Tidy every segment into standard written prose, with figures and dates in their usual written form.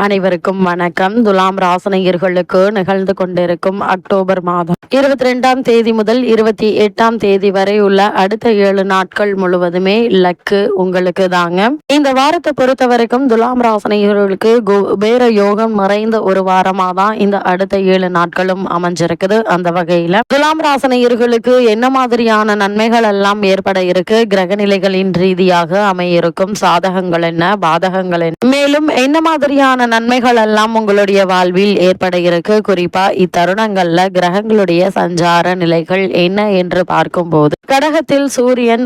அனைவருக்கும் வணக்கம். துலாம் ராசினியர்களுக்கு நிகழ்ந்து கொண்டிருக்கும் அக்டோபர் மாதம் 22ஆம் தேதி முதல் 28ஆம் தேதி வரை உள்ள அடுத்த 7 நாட்கள் முழுவதுமே லக்கு உங்களுக்கு தாங்க. இந்த வாரத்தை பொறுத்த வரைக்கும் துலாம் ராசினியர்களுக்கு குபேர யோகம் நிறைந்த ஒரு வாரமா தான் இந்த அடுத்த 7 நாட்களும் அமைஞ்சிருக்குது. அந்த வகையில துலாம் ராசினியர்களுக்கு என்ன மாதிரியான நன்மைகள் எல்லாம் ஏற்பட இருக்கு, கிரக நிலைகளின் ரீதியாக அமையிருக்கும் சாதகங்கள் என்ன, பாதகங்கள் என்ன, மேலும் என்ன மாதிரியான நன்மைகள் எல்லாம் உங்களுடைய வாழ்வில் ஏற்பட இருக்கு, குறிப்பா இத்தருணங்கள்ல கிரகங்களுடைய சஞ்சார நிலைகள் என்ன என்று பார்க்கும்போது கடகத்தில் சூரியன்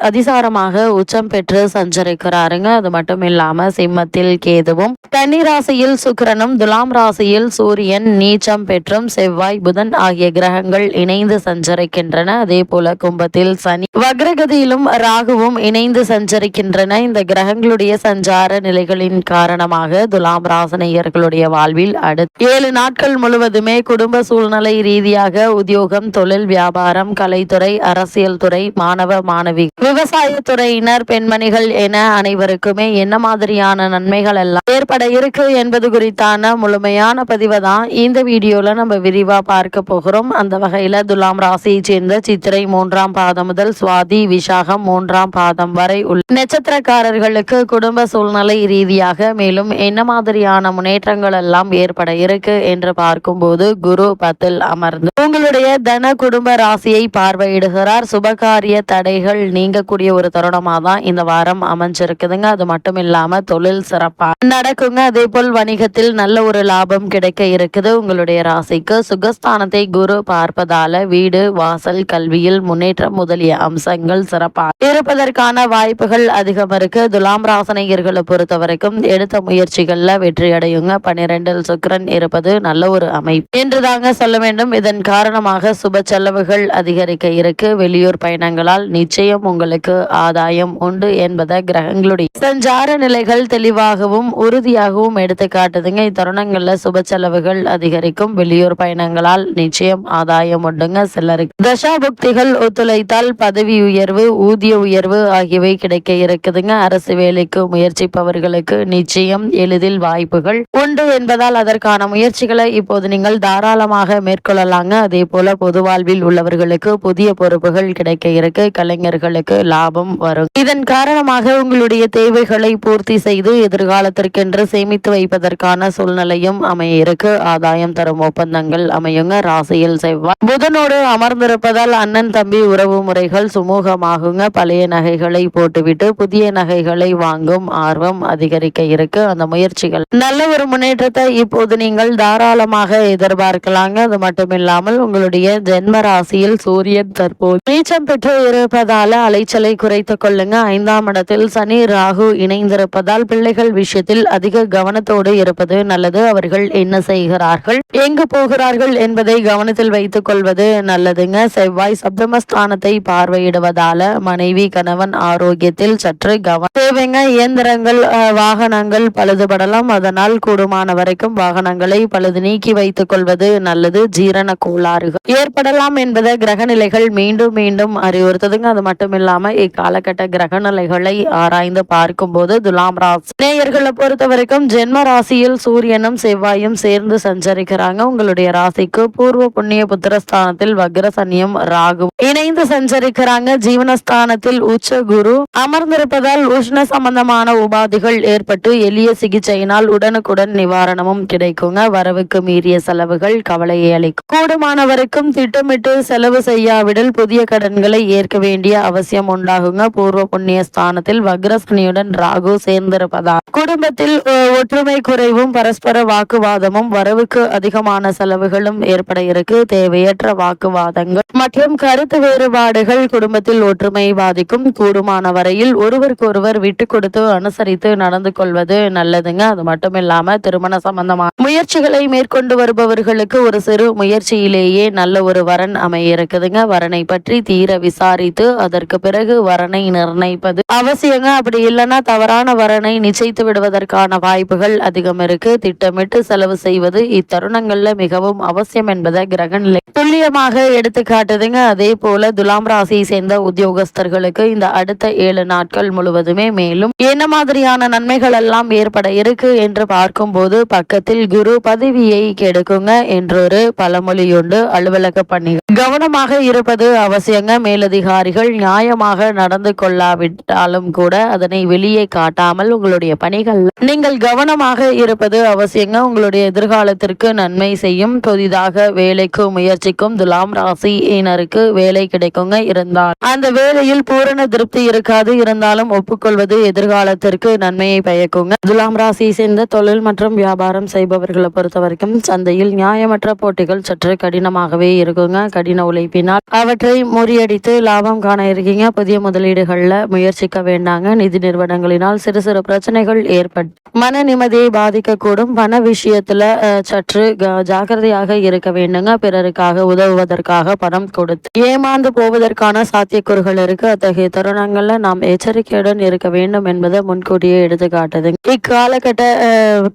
அதிசாரமாக உச்சம் பெற்று சஞ்சரிக்கிறாருங்க. அது மட்டும் இல்லாம சிம்மத்தில் கேதுவும், கன்னி ராசியில் சுக்கிரனும், துலாம் ராசியில் சூரியன் நீச்சம் பெற்றும், செவ்வாய் புதன் ஆகிய கிரகங்கள் இணைந்து சஞ்சரிக்கின்றன. அதே போல கும்பத்தில் சனி வக்ரகதியிலும் ராகுவும் இணைந்து சஞ்சரிக்கின்றன. இந்த கிரகங்களுடைய சஞ்சார நிலைகளின் காரணமாக துலாம் ராசினியர்களுடைய வாழ்வில் அடுத்த 7 நாட்கள் முழுவதுமே குடும்ப சூழ்நிலை ரீதியாக உத்தியோகம், தொழில், வியாபாரம், கலைத்துறை, அரசியல் துறை, மாணவ மாணவி, விவசாய துறையினர், பெண்மணிகள் என அனைவருக்குமே என்ன மாதிரியான நன்மைகள் எல்லாம் ஏற்பட இருக்கு என்பது குறித்தான முழுமையான பதிவை தான் இந்த வீடியோல நம்ம விரிவா பார்க்க போகிறோம். அந்த வகையில துலாம் ராசியை சேர்ந்த சித்திரை 3ஆம் பாதம் முதல் சுவாதி விசாகம் 3ஆம் பாதம் வரை உள்ள நட்சத்திரக்காரர்களுக்கு குடும்ப சூழ்நிலை ரீதியாக மேலும் என்ன மாதிரியான முன்னேற்றங்கள் எல்லாம் ஏற்பட இருக்கு என்று பார்க்கும்போது குரு 10ல் அமர்ந்து உங்களுடைய தன குடும்ப ராசியை பார்வையிடுகிறார். சுபகாரிய தடைகள் நீங்கக்கூடிய ஒரு தருணமா தான் இந்த வாரம் அமைஞ்சிருக்குதுங்க. அது மட்டும் இல்லாம தொழில் சிறப்பா நடக்குங்க. அதே போல் வணிகத்தில் நல்ல ஒரு லாபம் கிடைக்க இருக்குது. உங்களுடைய ராசிக்கு சுகஸ்தானத்தை குரு பார்ப்பதால வீடு, வாசல், கல்வியில் முன்னேற்றம் முதலிய அம்சங்கள் சிறப்பா இருப்பதற்கான வாய்ப்புகள் அதிகம் இருக்கு. துலாம் ராசினியர்களை பொறுத்த வரைக்கும் எடுத்த முயற்சிகள்ல வெற்றி அடையுங்க. 12ல் சுக்கிரன் இருப்பது நல்ல ஒரு அமைப்பு என்றுதாங்க சொல்ல வேண்டும். இதன் காரணமாக சுப செலவுகள் அதிகரிக்க இருக்கு. வெளியூர் பயணங்களால் நிச்சயம் உங்களுக்கு ஆதாயம் உண்டு என்பதை கிரகங்களுடைய சஞ்சார நிலைகள் தெளிவாகவும் உறுதியாகவும் எடுத்து காட்டுதுங்க. இத்தருணங்கள்ல சுப செலவுகள் அதிகரிக்கும். வெளியூர் பயணங்களால் நிச்சயம் ஆதாயம் உண்டுங்க. சிலருக்கு தசாபுக்திகள் ஒத்துழைத்தால் பதவி உயர்வு, ஊதிய உயர்வு ஆகியவை கிடைக்க இருக்குதுங்க. அரசு வேலைக்கு முயற்சிப்பவர்களுக்கு நிச்சயம் எளிதில் வாய்ப்புகள் உண்டு என்பதால் அதற்கான முயற்சிகளை இப்போது நீங்கள் தாராளமாக மேற்கொள்ளலாங்க. அதே போல பொது வாழ்வில் உள்ளவர்களுக்கு புதிய பொறுப்புகள் கிடைக்க இருக்கு. கலைஞர்களுக்கு லாபம் வரும். இதன் காரணமாக உங்களுடைய தேவைகளை பூர்த்தி செய்து எதிர்காலத்திற்கென்று சேமித்து வைப்பதற்கான சூழ்நிலையும் அமைய இருக்கு. ஆதாயம் தரும் ஒப்பந்தங்கள் அமையுங்க. ராசியில் செவ்வாய் புதனோடு அமர்ந்திருப்பதால் அண்ணன் தம்பி உறவு முறைகள் சுமூகமாகுங்க. பழைய நகைகளை போட்டுவிட்டு புதிய நகைகளை வாங்கும் ஆர்வம் அதிகரிக்க இருக்கு. அந்த முயற்சிகள் நல்ல ஒரு முன்னேற்றத்தை இப்போது நீங்கள் தாராளமாக எதிர்பார்க்கலாங்க. அது மட்டும் இல்லாமல் உங்களுடைய ஜென்ம ராசியில் சூரியன் தற்போது நீச்சம் பெற்று இருப்பதால அலைச்சலை குறைத்துக் கொள்ளுங்க. 5ஆம் இடத்தில் சனி ராகு இணைந்திருப்பதால் பிள்ளைகள் விஷயத்தில் அதிக கவனத்தோடு இருப்பது நல்லது. அவர்கள் என்ன செய்கிறார்கள், எங்கு போகிறார்கள் என்பதை கவனத்தில் வைத்துக் கொள்வது நல்லதுங்க. செவ்வாய் சப்தமஸ்தானத்தை பார்வையிடுவதால மனைவி கணவன் ஆரோக்கியத்தில் சற்று கவனம் தேவைங்க. இயந்திரங்கள், வாகனங்கள் பழுதுபடலாம். அதனால் கூடுமான வரைக்கும் வாகனங்களை பழுது நீக்கி வைத்துக் கொள்வது நல்லது. ஜீரண கோளாறுகள் ஏற்படலாம் என்பதை கிரக நிலைகள் மீண்டும் மீண்டும் அறிவுறுத்துதுங்க. அது மட்டும் இல்லாம இக்காலகட்ட கிரக நிலைகளை ஆராய்ந்து பார்க்கும்போது துலாம் ராசி நேயர்களை பொறுத்த வரைக்கும் ஜென்ம ராசியில் சூரியனும் செவ்வாயும் சேர்ந்து சஞ்சரிக்கிறாங்க. உங்களுடைய ராசிக்கு பூர்வ புண்ணிய புத்திரஸ்தானத்தில் வக்ரசனியும் ராகு இணைந்து சஞ்சரிக்கிறாங்க. ஜீவனஸ்தானத்தில் உச்ச குரு அமர்ந்திருப்பதால் உஷ்ண சம்பந்தமான உபாதிகள் ஏற்பட்டு எளிய சிகிச்சையினால் உடனுக்குடன் நிவாரணமும் கிடைக்குங்க. வரவுக்கு மீறிய செலவுகள் கவலையை அளிக்கும். கூடுமானவருக்கும் திட்டமிட்டு செலவு செய்யாவிடில் புதிய கடன்களை ஏற்க வேண்டிய அவசியம் உண்டாகுங்க. பூர்வ புண்ணிய ஸ்தானத்தில் வக்ரசனியுடன் ராகு சேர்ந்திருப்பதால் குடும்பத்தில் ஒற்றுமை குறைவும் பரஸ்பர வாக்குவாதமும் வரவுக்கு அதிகமான செலவுகளும் ஏற்பட இருக்கு. தேவையற்ற வாக்குவாதங்கள் மற்றும் கருத்து வேறுபாடுகள் குடும்பத்தில் ஒற்றுமை பாதிக்கும். கூடுமான வரையில் ஒருவருக்கொருவர் விட்டு கொடுத்து அனுசரித்து நடந்து கொள்வது நல்லதுங்க. அது மட்டும் இல்லாம திருமண சம்பந்தமான முயற்சிகளை மேற்கொண்டு வருபவர்களுக்கு ஒரு சிறு முயற்சியிலேயே நல்ல ஒரு வரன் அமைய இருக்குதுங்க. வரனை பற்றி தீர விசாரித்து அதற்கு பிறகு வரனை நிர்ணயிப்பது அவசியங்க. அப்படி இல்லைன்னா தவறான வரனை நிச்சயித்து விடுவதற்கான வாய்ப்புகள் அதிகம் இருக்கு. திட்டமிட்டு செலவு செய்வது இத்தருணங்கள்ல மிகவும் அவசியம் என்பதை கிரகநிலை துல்லியமாக எடுத்து காட்டுதுங்க. அதே போல துலாம் ராசியை சேர்ந்த உத்தியோகஸ்தர்களுக்கு இந்த அடுத்த 7 நாட்கள் முழுவதுமே மேலும் என்ன மாதிரியான நன்மைகள் எல்லாம் ஏற்பட இருக்கு என்று பார்க்கும் பார்க்கும்போது பக்கத்தில் குரு பதவியை கெடுக்குங்க என்றொரு பழமொழியுண்டு. அலுவலக பணிகள் கவனமாக இருப்பது அவசியங்க. மேலதிகாரிகள் நியாயமாக நடந்து கொள்ளாவிட்டாலும் கூட அதனை வெளியே காட்டாமல் உங்களுடைய பணிகள் நீங்கள் கவனமாக இருப்பது அவசியங்க. உங்களுடைய எதிர்காலத்திற்கு நன்மை செய்யும். புதிதாக வேலைக்கு முயற்சிக்கும் துலாம் ராசியினருக்கு வேலை கிடைக்குங்க. இருந்தால் அந்த வேலையில் பூரண திருப்தி இருக்காது. இருந்தாலும் ஒப்புக்கொள்வது எதிர்காலத்திற்கு நன்மையை பயக்குங்க. துலாம் ராசியை சேர்ந்த தொழில் மற்றும் வியாபாரம் செய்பவர்களை பொறுத்த வரைக்கும் சந்தையில் நியாயமற்ற போட்டிகள் சற்று கடினமாகவே இருக்குங்க. கடின உழைப்பினால் அவற்றை முறியடித்து லாபம் காண இருக்கீங்க. புதிய முதலீடுகள்ல முயற்சிக்க வேண்டாங்க. நிதி நிறுவனங்களினால் சிறு சிறு பிரச்சனைகள் ஏற்பட்டு மன நிம்மதியை பாதிக்கக்கூடும். பண விஷயத்துல சற்று ஜாக்கிரதையாக இருக்க வேண்டுங்க. பிறருக்காக உதவுவதற்காக பணம் கொடுத்து ஏமாந்து போவதற்கான சாத்தியக்கூறுகள் இருக்கு. அத்தகைய தருணங்கள்ல நாம் எச்சரிக்கையுடன் இருக்க வேண்டும் என்பதை முன்கூட்டியே எடுத்து காட்டுது இக்காலகட்ட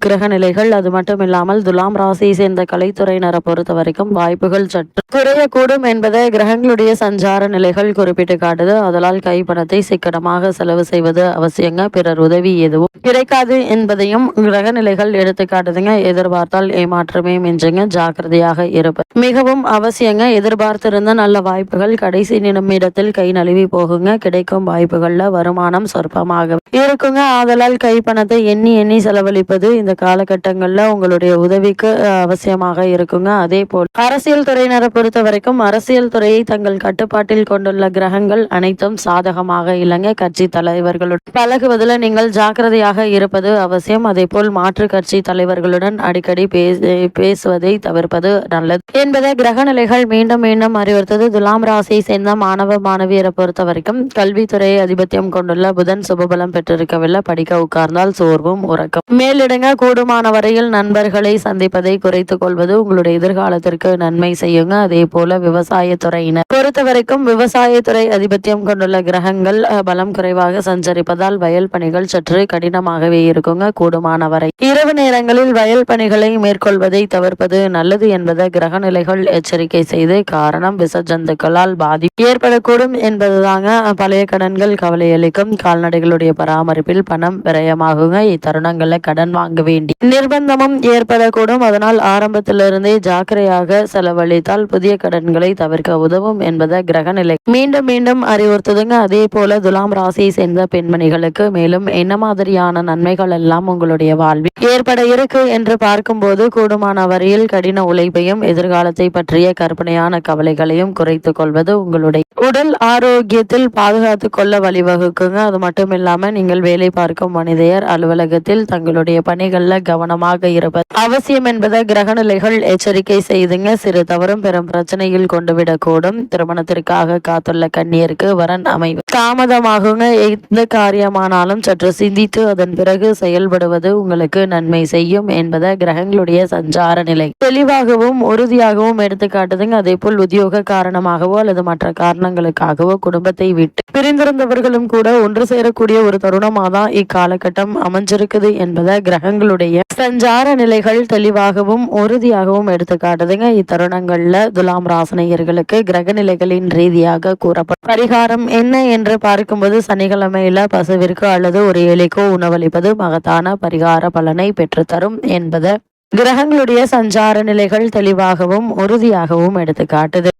கிரக நிலைகள். அது மட்டும் இல்லாமல் துலாம் ராசியை சேர்ந்த கலைத்துறையினரை பொறுத்த வரைக்கும் வாய்ப்புகள் சற்று குறையக்கூடும் என்பதை கிரகங்களுடைய சஞ்சார நிலைகள் குறிப்பிட்டு காட்டுது. அதனால் கைப்பணத்தை சிக்கனமாக செலவு செய்வது அவசியங்க. பிறர் உதவி எதுவும் கிடைக்காது என்பதையும் கிரக நிலைகள் எடுத்து காட்டுதுங்க. எதிர்பார்த்தால் ஏமாற்றமே மிஞ்சுங்க. ஜாக்கிரதையாக இருப்பது மிகவும் அவசியங்க. எதிர்பார்த்திருந்த நல்ல வாய்ப்புகள் கடைசி நிமிடத்தில் கை நழுவி போகுங்க. கிடைக்கும் வாய்ப்புகள்ல வருமானம் சொற்பமாக இருக்குங்க. ஆதலால் கைப்பணத்தை எண்ணி எண்ணி செலவழிப்பது இந்த காலகட்டங்கள்ல உங்களுடைய உதவிக்கு அவசியமாக இருக்குங்க. அதே போல் அரசியல் துறையினரை பொறுத்த வரைக்கும் அரசியல் துறையை தங்கள் கட்டுப்பாட்டில் கொண்டுள்ள கிரகங்கள் அனைத்தும் சாதகமாக இல்லைங்க. கட்சி தலைவர்களுடன் பழகுவதில் நீங்கள் ஜாக்கிரதையாக இருப்பது அவசியம். அதே போல் மாற்று கட்சி தலைவர்களுடன் அடிக்கடி பேசுவதை தவிர்ப்பது நல்லது என்பதை கிரக நிலைகள் மீண்டும் மீண்டும் அறிவுறுத்தது. துலாம் ராசியை சேர்ந்த மாணவ மாணவியரை பொறுத்த வரைக்கும் கல்வித்துறையை அதிபத்தியம் கொண்டுள்ள புதன் சுபபலம் பெற்றிருக்கவில்லை. படிக்க உட்கார்ந்தால் சோர்வும் உறக்கம் மேலிடங்க. கூடுமான வரையில் நண்பர்களை சந்திப்பதை குறைத்துக் கொள்வது உங்களுடைய எதிர்காலத்திற்கு நன்மை செய்யுங்க. அதே போல விவசாயத்துறையினர் பொறுத்த வரைக்கும் விவசாயத்துறை அதிபத்தியம் கொண்டுள்ள கிரகங்கள் பலம் குறைவாக சஞ்சரிப்பதால் வயல் பணிகள் சற்று கடினமாகவே இருக்குங்க. கூடுமான வரை இரவு நேரங்களில் வயல் பணிகளை மேற்கொள்வதை தவிர்ப்பது நல்லது என்பதை கிரக நிலைகள் எச்சரிக்கை செய்து காரணம் விஷ ஜந்துக்களால் பாதிப்பு ஏற்படக்கூடும் என்பதுதாங்க. பழைய கடன்கள் கவலை அளிக்கும். கால்நடைகளுடைய பராமரிப்பில் பணம் விரயமாகுங்க. இத்தருணங்கள்ல கடன் வாங்க வேண்டி நிர்பந்தமும் ஏற்படக்கூடும். அதனால் ஆரம்பத்திலிருந்தே ஜாக்கிரதையாக செலவழித்தால் புதிய கடன்களை தவிர்க்க உதவும் என்பதை கிரக நிலை மீண்டும் மீண்டும் அறிவுறுத்துதுங்க. அதே போல துலாம் ராசியை சேர்ந்த பெண்மணிகளுக்கு மேலும் என்ன மாதிரியான நன்மைகள் எல்லாம் உங்களுடைய வாழ்வில் ஏற்பட இருக்கு என்று பார்க்கும்போது கூடுமான வரையில் கடின உழைப்பையும் எதிர்காலத்தை பற்றிய கற்பனையான கவலைகளையும் குறைத்துக் கொள்வது உங்களுடைய உடல் ஆரோக்கியத்தில் பாதுகாத்து கொள்ள வழிவகுக்குங்க. அது மட்டும் இல்லாம நீங்கள் வேலை பார்க்கும் மனிதர் அலுவலகத்தில் தங்களுடைய பணிகள்ல கவனமாக இருப்பது அவசியம் என்பதை கிரக நிலைகள் எச்சரிக்கை செய்துங்க. சிறு தவறும் பெரும் பிரச்சனையில் கொண்டுவிடக்கூடும். திருமணத்திற்காக காத்துள்ள கன்னியருக்கு வரன் அமைவு தாமதமாகுங்க. எந்த காரியமானாலும் சற்று சிந்தித்து அதன் பிறகு செயல்படுவது உங்களுக்கு நன்மை செய்யும் என்பதை கிரகங்களுடைய சஞ்சார நிலை தெளிவாகவும் உறுதியாகவும் எடுத்து காட்டுதுங்க. அதே போல் உத்தியோக காரணமாகவோ அல்லது மற்ற காரணங்களுக்காகவோ குடும்பத்தை விட்டு பிரிந்திருந்தவர்களும் கூட ஒன்று சேரக்கூடிய ஒரு தருணமாக தான் இக்காலகட்டம் அமைஞ்சிருக்குது என்பதை கிரகங்களுடைய சஞ்சார நிலைகள் தெளிவாகவும் உறுதியாகவும் எடுத்து காட்டுதுங்க. இத்தருணங்கள்ல துலாம் ராசினியர்களுக்கு கிரக நிலைகளின் ரீதியாக கூறப்படும் பரிகாரம் என்ன என்று பார்க்கும்போது சனிக்கிழமையில பசுவிற்கு அல்லது ஒரு ஏழைக்கோ உணவளிப்பது மகத்தான பரிகார பலனை பெற்றுத்தரும் என்பதை கிரகங்களுடைய சஞ்சார நிலைகள் தெளிவாகவும் உறுதியாகவும் எடுத்து காட்டுது.